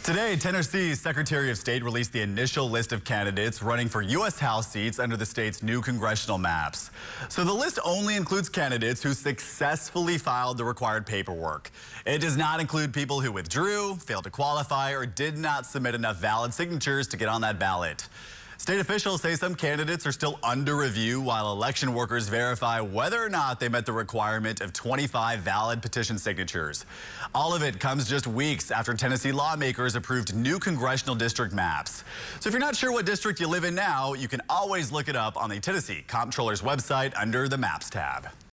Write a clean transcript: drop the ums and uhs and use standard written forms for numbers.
Today, Tennessee's Secretary of State released the initial list of candidates running for U.S. House seats under the state's new congressional maps. So the list only includes candidates who successfully filed the required paperwork. It does not include people who withdrew, failed to qualify, or did not submit enough valid signatures to get on that ballot. State officials say some candidates are still under review while election workers verify whether or not they met the requirement of 25 valid petition signatures. All of it comes just weeks after Tennessee lawmakers approved new congressional district maps. So if you're not sure what district you live in now, you can always look it up on the Tennessee Comptroller's website under the Maps tab.